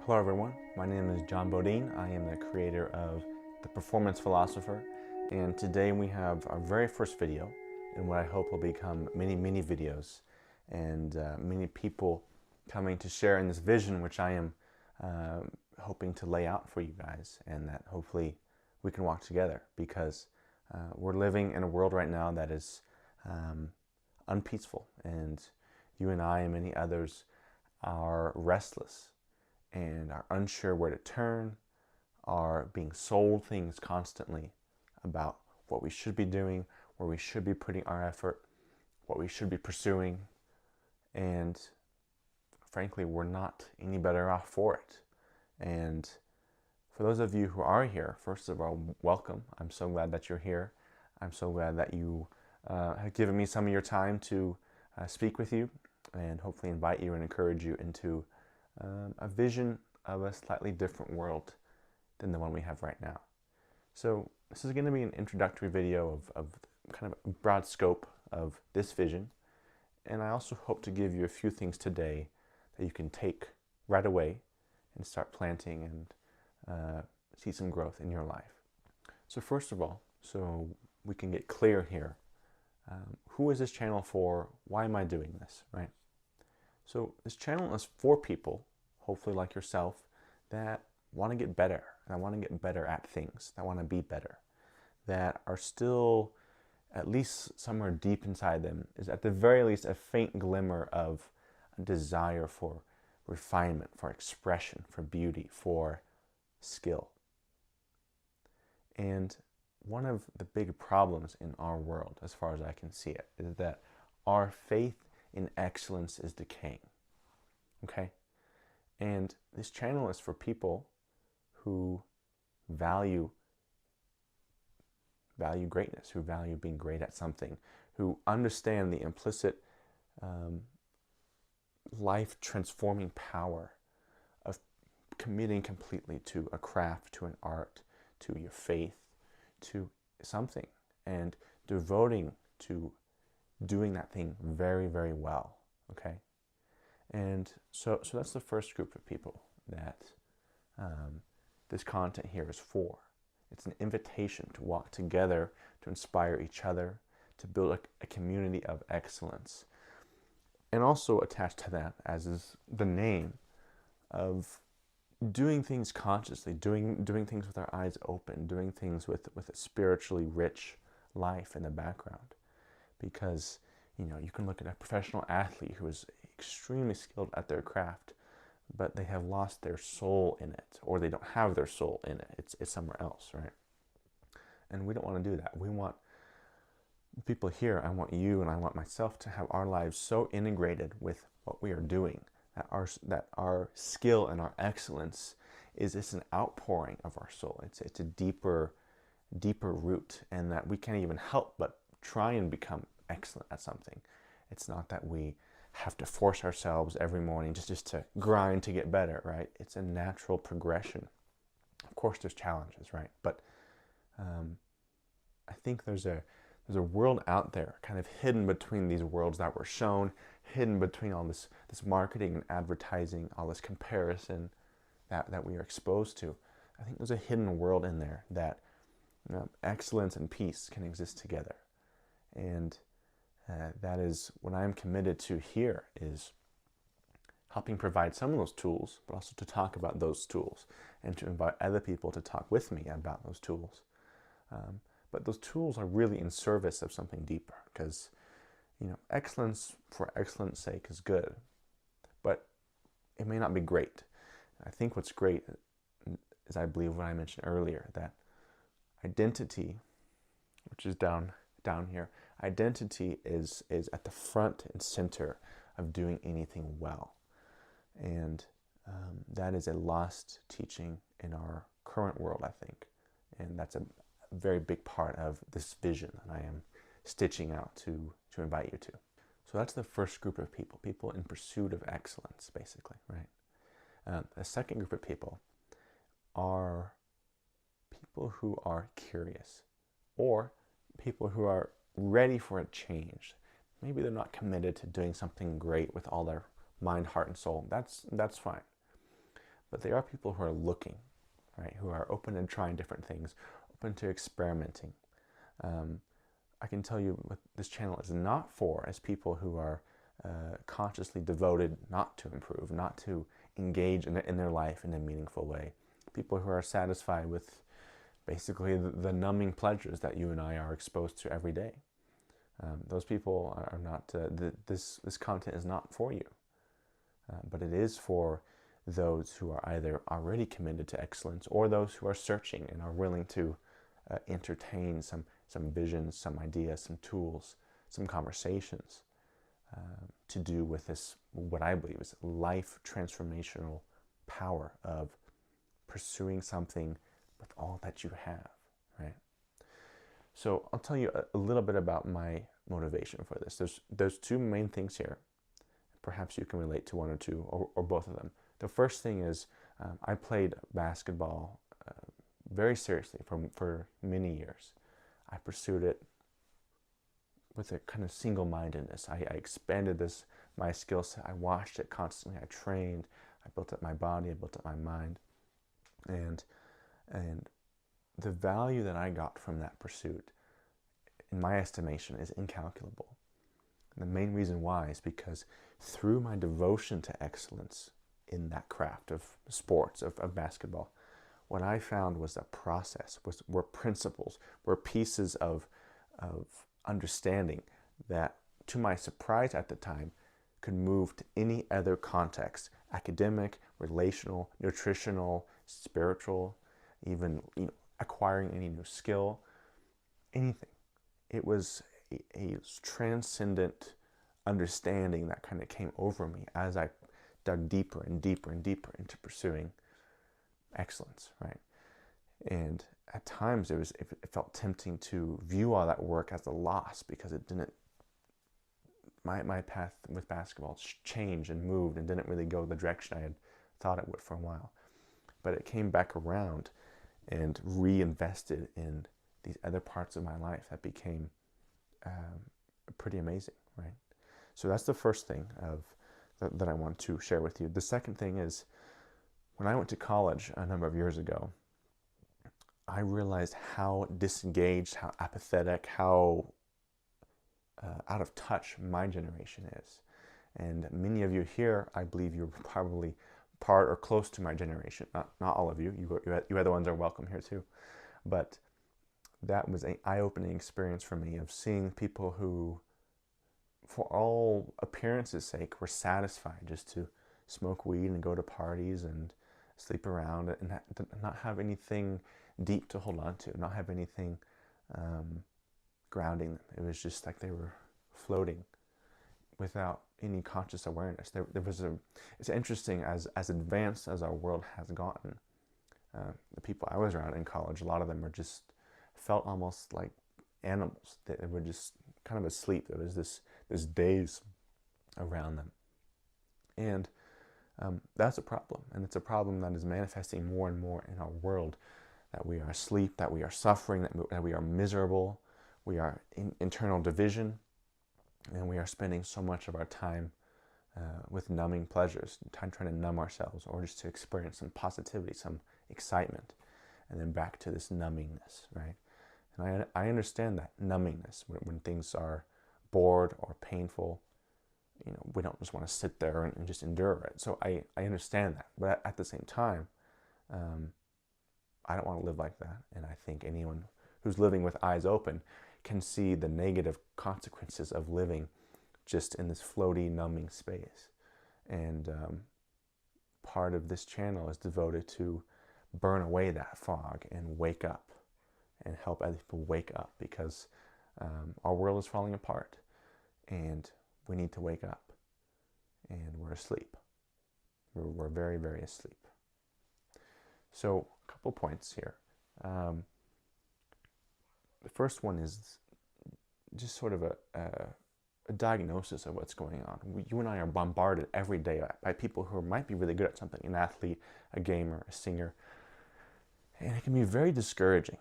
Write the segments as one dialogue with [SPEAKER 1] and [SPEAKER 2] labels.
[SPEAKER 1] Hello everyone, my name is John Bodine. I am the creator of the Performance Philosopher, and today we have our very first video in what I hope will become many videos and many people coming to share in this vision which I am hoping to lay out for you guys, and that hopefully we can walk together, because we're living in a world right now that is unpeaceful, and you and I and many others are restless and are unsure where to turn, are being sold things constantly about what we should be doing, where we should be putting our effort, what we should be pursuing, and frankly, we're not any better off for it. And for those of you who are here, first of all, welcome. I'm so glad that you're here. I'm so glad that you have given me some of your time to speak with you and hopefully invite you and encourage you into a vision of a slightly different world than the one we have right now. So this is going to be an introductory video of kind of a broad scope of this vision, and I also hope to give you a few things today that you can take right away and start planting and see some growth in your life. So first of all, so we can get clear here, who is this channel for? Why am I doing this, right? So this channel is for people, hopefully like yourself, that want to get better, and want to get better at things, that want to be better, that are still, at least somewhere deep inside them, is at the very least a faint glimmer of a desire for refinement, for expression, for beauty, for skill. And one of the big problems in our world, as far as I can see it, is that our faith in excellence is decaying. Okay? And this channel is for people who value greatness, who value being great at something, who understand the implicit life-transforming power of committing completely to a craft, to an art, to your faith, to something, and devoting to doing that thing very well. Okay? And so that's the first group of people that this content here is for. It's an invitation to walk together, to inspire each other, to build a community of excellence. And also attached to that, as is the name, of doing things consciously, doing things with our eyes open, doing things with a spiritually rich life in the background. Because, you know, you can look at a professional athlete who is extremely skilled at their craft, but they have lost their soul in it, or they don't have their soul in it. It's somewhere else, right? And we don't want to do that. We want people here, I want you and I want myself to have our lives so integrated with what we are doing, that our skill and our excellence is just an outpouring of our soul. It's a deeper root, and that we can't even help but try and become excellent at something. It's not that we have to force ourselves every morning just to grind to get better, right? It's a natural progression. Of course there's challenges, right? But I think there's a world out there kind of hidden between these worlds that we're shown, hidden between all this marketing and advertising, all this comparison that we are exposed to. I think there's a hidden world in there that excellence and peace can exist together. And that is what I'm committed to here, is helping provide some of those tools, but also to talk about those tools and to invite other people to talk with me about those tools. But those tools are really in service of something deeper, because, you know, excellence for excellence sake is good, but it may not be great. I think what's great is, I believe what I mentioned earlier, that identity, which is down here, identity is at the front and center of doing anything well. And that is a lost teaching in our current world, I think. And that's a very big part of this vision that I am stitching out to invite you to. So that's the first group of people in pursuit of excellence, basically, right? The second group of people are people who are curious, or people who are ready for a change. Maybe they're not committed to doing something great with all their mind, heart, and soul. That's fine. but they are people who are looking, right? Who are open and trying different things, open to experimenting. I can tell you what this channel is not for is people who are consciously devoted not to improve, not to engage in their life in a meaningful way. People who are satisfied with basically the numbing pleasures that you and I are exposed to every day. Those people are not, this content is not for you, but it is for those who are either already committed to excellence or those who are searching and are willing to entertain some visions, some ideas, some tools, some conversations to do with this, what I believe is life transformational power of pursuing something with all that you have, right? So I'll tell you a little bit about my motivation for this. There's two main things here. Perhaps you can relate to one or two, or both of them. The first thing is I played basketball very seriously for many years. I pursued it with a kind of single-mindedness. I expanded my skill set. I watched it constantly. I trained. I built up my body. I built up my mind. And the value that I got from that pursuit, in my estimation, is incalculable. And the main reason why is because through my devotion to excellence in that craft of sports, of basketball, what I found was a process, were principles, were pieces of understanding that, to my surprise at the time, could move to any other context: academic, relational, nutritional, spiritual, even acquiring any new skill, anything. It was a transcendent understanding that kind of came over me as I dug deeper and deeper and deeper into pursuing excellence, right? And at times it felt tempting to view all that work as a loss because it didn't, my path with basketball changed and moved and didn't really go the direction I had thought it would for a while. But it came back around and reinvested in these other parts of my life that became pretty amazing, right? So that's the first thing that I want to share with you. The second thing is, when I went to college a number of years ago, I realized how disengaged, how apathetic, how out of touch my generation is. And many of you here, I believe you're probably part or close to my generation. Not all of you. You other ones are welcome here too. But that was an eye-opening experience for me of seeing people who, for all appearances' sake, were satisfied just to smoke weed and go to parties and sleep around and not have anything deep to hold on to, not have anything grounding them. It was just like they were floating without any conscious awareness. It's interesting, as advanced as our world has gotten, the people I was around in college, a lot of them were just felt almost like animals. They were just kind of asleep. There was this daze around them. And that's a problem. And it's a problem that is manifesting more and more in our world, that we are asleep, that we are suffering, that we are miserable, we are in internal division, and we are spending so much of our time with numbing pleasures, trying to numb ourselves, or just to experience some positivity, some excitement, and then back to this numbingness, right? And I understand that numbingness when things are bored or painful. We don't just want to sit there and just endure it. So I understand that. But at the same time, I don't want to live like that. And I think anyone who's living with eyes open can see the negative consequences of living just in this floaty, numbing space. And part of this channel is devoted to burn away that fog and wake up and help other people wake up, because our world is falling apart and we need to wake up, and we're asleep. We're very, very asleep. So a couple points here. The first one is just sort of a diagnosis of what's going on. You and I are bombarded every day by people who might be really good at something, an athlete, a gamer, a singer. And it can be very discouraging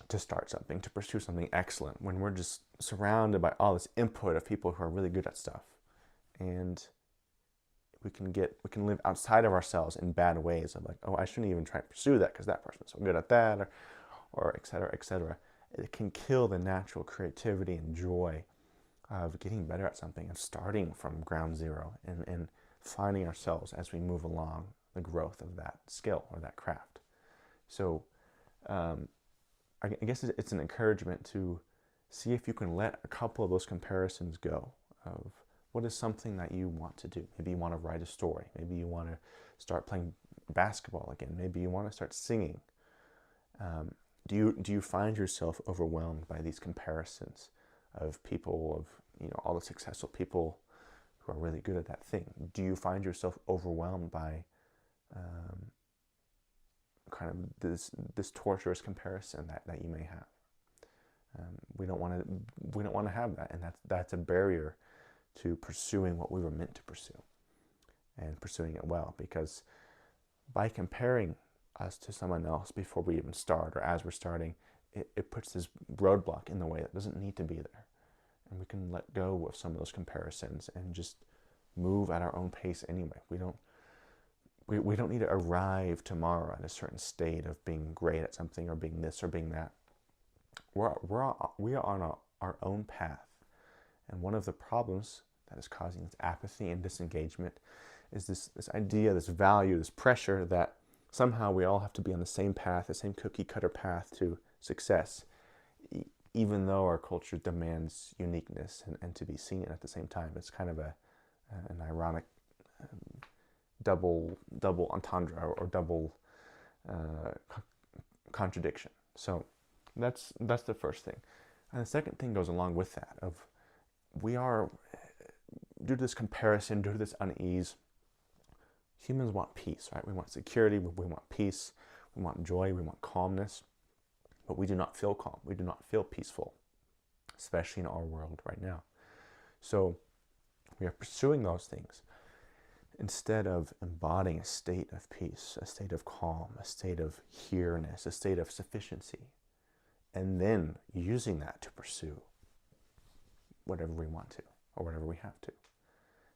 [SPEAKER 1] to start something, to pursue something excellent, when we're just surrounded by all this input of people who are really good at stuff. And we can live outside of ourselves in bad ways of like, oh, I shouldn't even try to pursue that because that person's so good at that, or et cetera, et cetera. It can kill the natural creativity and joy of getting better at something and starting from ground zero and finding ourselves as we move along the growth of that skill or that craft. So I guess it's an encouragement to see if you can let a couple of those comparisons go of what is something that you want to do. Maybe you want to write a story. Maybe you want to start playing basketball again. Maybe you want to start singing. Do you find yourself overwhelmed by these comparisons of people, of all the successful people who are really good at that thing? Do you find yourself overwhelmed by kind of this torturous comparison that you may have? We don't want to have that, and that's a barrier to pursuing what we were meant to pursue and pursuing it well, because by comparing us to someone else before we even start or as we're starting, it puts this roadblock in the way that doesn't need to be there. And we can let go of some of those comparisons and just move at our own pace anyway. We don't need to arrive tomorrow at a certain state of being great at something or being this or being that. We are on our own path. And one of the problems that is causing this apathy and disengagement is this idea, this value, this pressure that somehow we all have to be on the same path, the same cookie cutter path to success, even though our culture demands uniqueness and to be seen at the same time. It's kind of an ironic double entendre or double contradiction. So that's the first thing. And the second thing goes along with that of we are, due to this comparison, due to this unease, humans want peace, right? We want security, we want peace, we want joy, we want calmness, but we do not feel calm. We do not feel peaceful, especially in our world right now. So we are pursuing those things instead of embodying a state of peace, a state of calm, a state of here-ness, a state of sufficiency, and then using that to pursue whatever we want to or whatever we have to.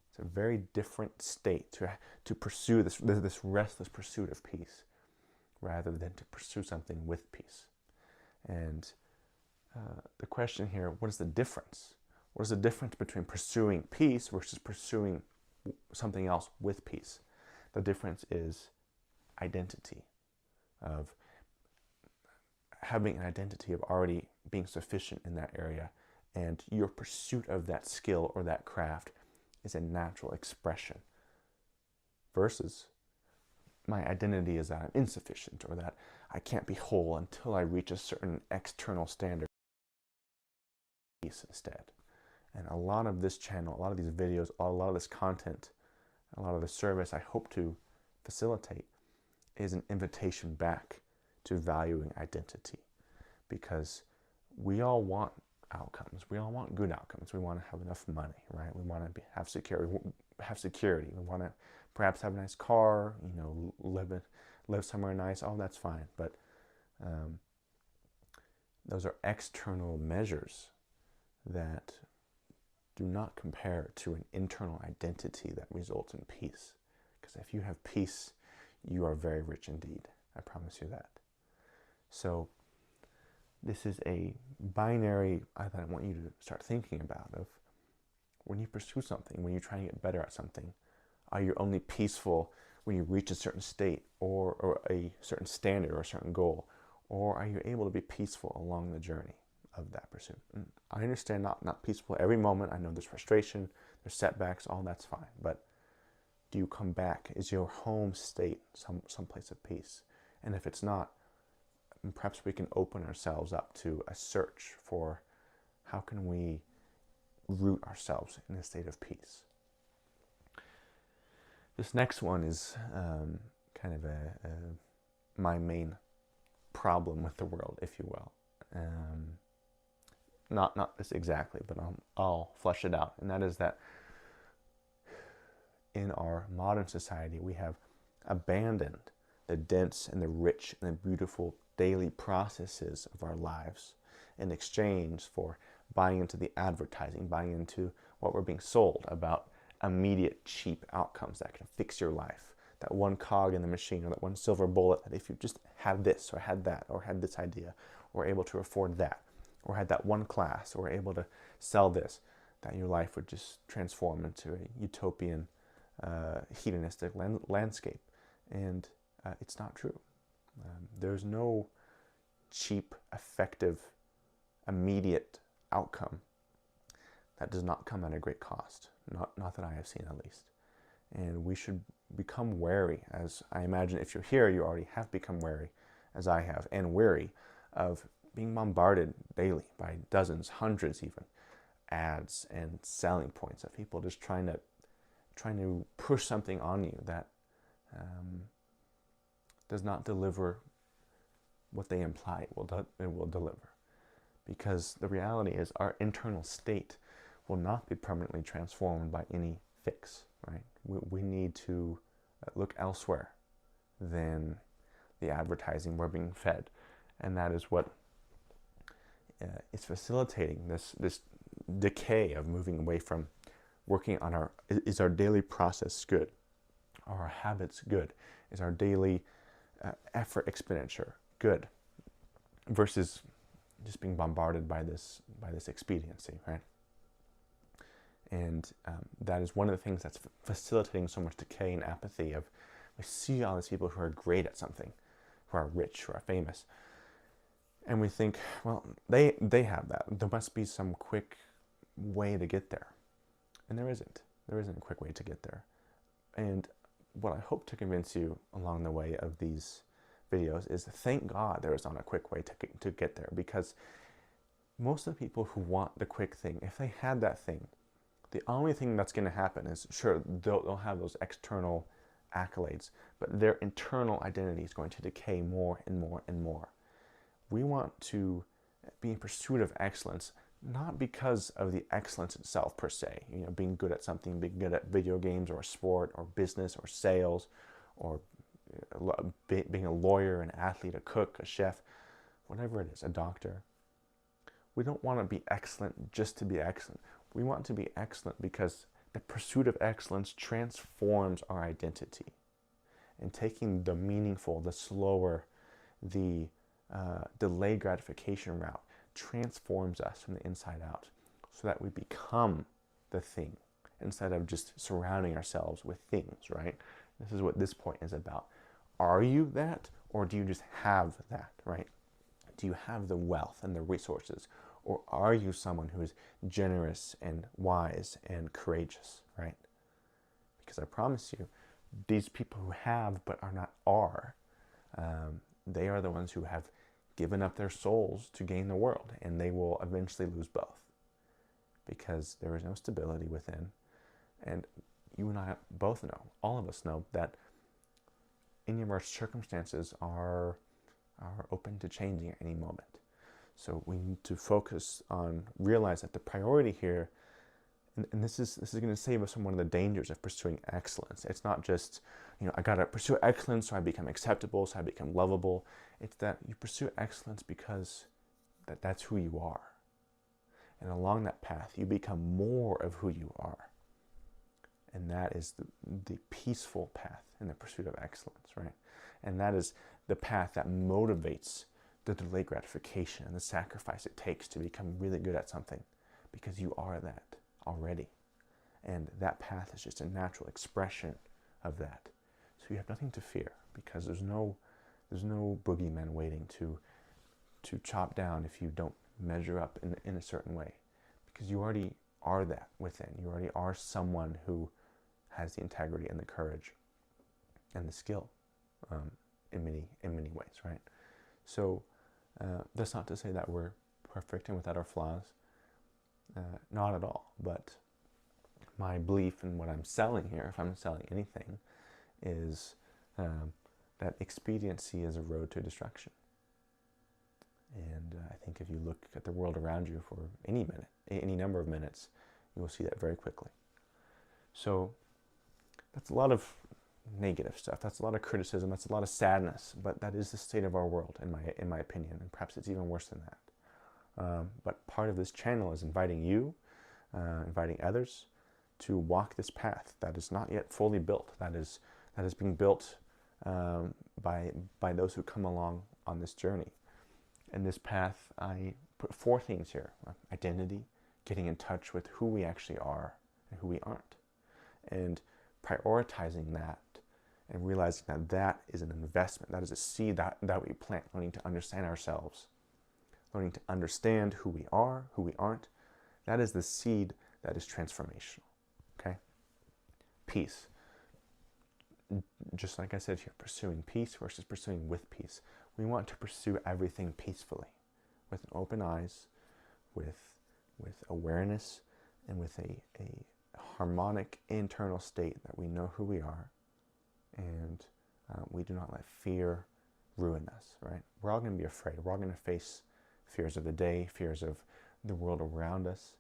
[SPEAKER 1] It's a very different state to pursue this restless pursuit of peace rather than to pursue something with peace. And the question here, what is the difference? What is the difference between pursuing peace versus pursuing something else with peace? The difference is identity, of having an identity of already being sufficient in that area, and your pursuit of that skill or that craft is a natural expression, versus my identity is that I'm insufficient or that I can't be whole until I reach a certain external standard instead. And a lot of this channel, a lot of these videos, a lot of this content, a lot of the service I hope to facilitate is an invitation back to valuing identity, because we all want outcomes. We all want good outcomes. We want to have enough money, right? We want to have security. We want to perhaps have a nice car, live somewhere nice. Oh, that's fine. But those are external measures that do not compare to an internal identity that results in peace. Because if you have peace, you are very rich indeed. I promise you that. So this is a binary that I want you to start thinking about of when you pursue something, when you're trying to get better at something, are you only peaceful when you reach a certain state or a certain standard or a certain goal? Or are you able to be peaceful along the journey of that pursuit? And I understand not peaceful every moment. I know there's frustration, there's setbacks, all that's fine. But do you come back? Is your home state some place of peace? And if it's not, perhaps we can open ourselves up to a search for how can we root ourselves in a state of peace. This next one is kind of my main problem with the world, if you will. Not this exactly, but I'll flesh it out. And that is that in our modern society, we have abandoned the dense and the rich and the beautiful daily processes of our lives in exchange for buying into the advertising, buying into what we're being sold about immediate, cheap outcomes that can fix your life. That one cog in the machine, or that one silver bullet, that if you just had this or had that or had this idea or able to afford that or had that one class or able to sell this, that your life would just transform into a utopian, hedonistic landscape. And it's not true. There's no cheap, effective, immediate outcome that does not come at a great cost. Not that I have seen, at least. And we should become wary, as I imagine if you're here, you already have become wary, as I have, and wary of being bombarded daily by dozens, hundreds even, ads and selling points of people just trying to push something on you that does not deliver what they imply it will deliver. Because the reality is our internal state will not be permanently transformed by any fix, right? We need to look elsewhere than the advertising we're being fed. And that is what is facilitating this decay of moving away from working on is our daily process good? Are our habits good? Is our daily effort expenditure good? Versus just being bombarded by this expediency, right? And that is one of the things that's facilitating so much decay and apathy. Of we see all these people who are great at something, who are rich, who are famous, and we think, well, they have that. There must be some quick way to get there, and there isn't. There isn't a quick way to get there. And what I hope to convince you along the way of these videos is, thank God there is not a quick way to get there, because most of the people who want the quick thing, if they had that thing, the only thing that's going to happen is, sure, they'll have those external accolades, but their internal identity is going to decay more and more and more. We want to be in pursuit of excellence, not because of the excellence itself per se, being good at something, being good at video games or a sport or business or sales or being a lawyer, an athlete, a cook, a chef, whatever it is, a doctor. We don't want to be excellent just to be excellent. We want to be excellent because the pursuit of excellence transforms our identity. And taking the meaningful, the slower, the delayed gratification route transforms us from the inside out, so that we become the thing instead of just surrounding ourselves with things, right? This is what this point is about. Are you that, or do you just have that, right? Do you have the wealth and the resources, or are you someone who is generous and wise and courageous, right? Because I promise you, these people who have but are not they are the ones who have given up their souls to gain the world, and they will eventually lose both, because there is no stability within. And you and I both know, all of us know, that any of our circumstances are open to changing at any moment. So we need to focus on, realize that the priority here, and this is going to save us from one of the dangers of pursuing excellence. It's not just, I got to pursue excellence so I become acceptable, so I become lovable. It's that you pursue excellence because that's who you are. And along that path, you become more of who you are. And that is the peaceful path in the pursuit of excellence, right? And that is the path that motivates the delayed gratification and the sacrifice it takes to become really good at something, because you are that already. And that path is just a natural expression of that. So you have nothing to fear, because there's no boogeyman waiting to chop down if you don't measure up in a certain way, because you already are that within. You already are someone who has the integrity and the courage and the skill in many ways, right? So that's not to say that we're perfect and without our flaws. Not at all. But my belief in what I'm selling here, if I'm selling anything, is that expediency is a road to destruction. And I think if you look at the world around you for any number of minutes, you will see that very quickly. So that's a lot of negative stuff. That's a lot of criticism. That's a lot of sadness. But that is the state of our world, in my opinion. And perhaps it's even worse than that. But part of this channel is inviting you, inviting others to walk this path that is not yet fully built, that is being built by those who come along on this journey. In this path, I put 4 things here: identity, getting in touch with who we actually are and who we aren't, and prioritizing that and realizing that that is an investment, that is a seed that we plant, learning to understand ourselves, learning to understand who we are, who we aren't. That is the seed that is transformational, okay? Peace. Just like I said here, pursuing peace versus pursuing with peace. We want to pursue everything peacefully, with open eyes, with awareness, and with a harmonic internal state that we know who we are, and we do not let fear ruin us, right? We're all going to be afraid. We're all going to face fears of the day, fears of the world around us.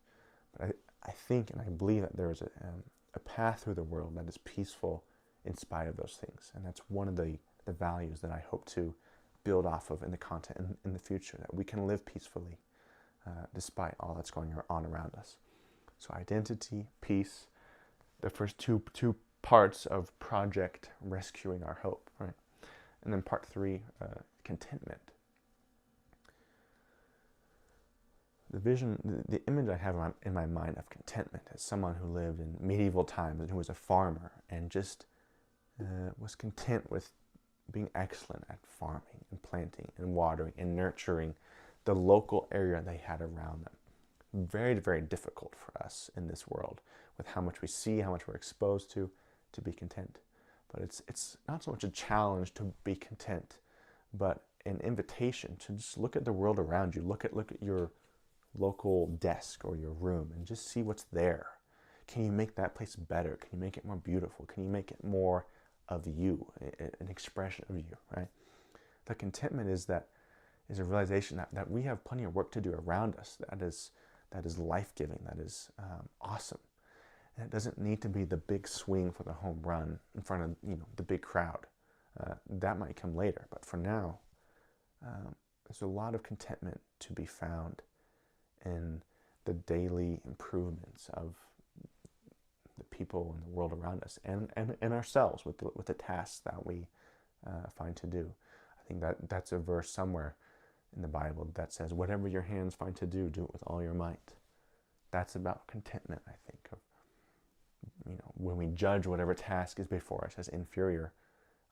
[SPEAKER 1] But I think and I believe that there is a path through the world that is peaceful in spite of those things. And that's one of the values that I hope to build off of in the content in the future, that we can live peacefully despite all that's going on around us. So identity, peace, the first two parts of Project Rescuing Our Hope, right? And then part 3, contentment. The vision, the image I have in my mind of contentment is someone who lived in medieval times and who was a farmer and just was content with being excellent at farming and planting and watering and nurturing the local area they had around them. Very, very difficult for us in this world with how much we see, how much we're exposed to be content. But it's not so much a challenge to be content, but an invitation to just look at the world around you. Look at your local desk or your room and just see what's there. Can you make that place better? Can you make it more beautiful? Can you make it more of you, an expression of you, right? The contentment is a realization that we have plenty of work to do around us that is life-giving, that is awesome. And it doesn't need to be the big swing for the home run in front of the big crowd. That might come later, but for now, there's a lot of contentment to be found in the daily improvements of the people in the world around us and ourselves with the tasks that we find to do. I think that's a verse somewhere in the Bible that says, whatever your hands find to do, do it with all your might. That's about contentment, I think. When we judge whatever task is before us as inferior,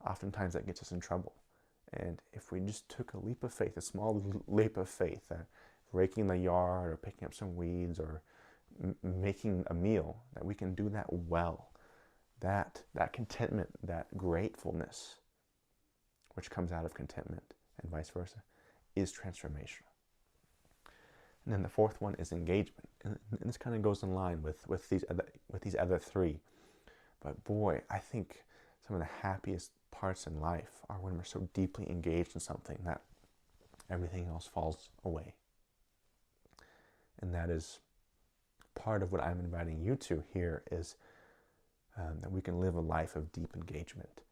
[SPEAKER 1] oftentimes that gets us in trouble. And if we just took a leap of faith, a small leap of faith, raking the yard or picking up some weeds or making a meal, that we can do that well. That contentment, that gratefulness, which comes out of contentment and vice versa, is transformational. And then the 4th one is engagement, and this kind of goes in line with these other 3. But boy, I think some of the happiest parts in life are when we're so deeply engaged in something that everything else falls away. And that is part of what I'm inviting you to here, is that we can live a life of deep engagement.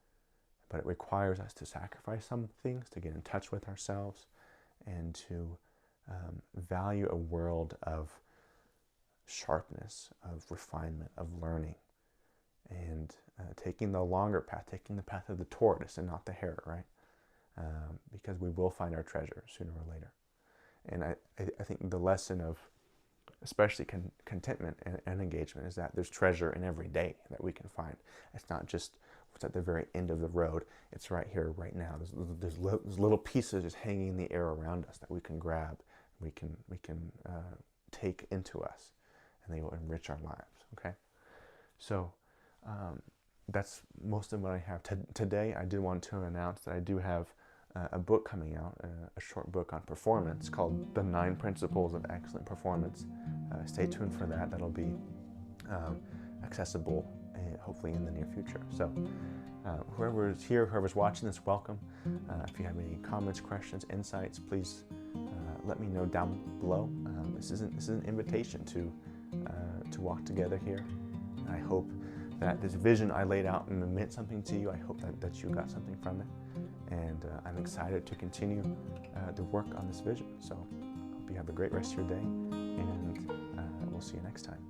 [SPEAKER 1] But it requires us to sacrifice some things, to get in touch with ourselves, and to value a world of sharpness, of refinement, of learning, and taking the longer path, taking the path of the tortoise and not the hare, right? Because we will find our treasure sooner or later. And I think the lesson of especially contentment and engagement is that there's treasure in every day that we can find. It's not just what's at the very end of the road. It's right here, right now. There's little pieces just hanging in the air around us that we can grab, we can take into us, and they will enrich our lives. Okay, so that's most of what I have today. I did want to announce that I do have a book coming out, a short book on performance called The 9 Principles of Excellent Performance. Stay tuned for that. That'll be accessible hopefully in the near future. So whoever is here, whoever's watching this, welcome. If you have any comments, questions, insights, please let me know down below. This is an invitation to walk together here. I hope that this vision I laid out meant something to you. I hope that you got something from it. And I'm excited to continue the work on this vision. So hope you have a great rest of your day, and we'll see you next time.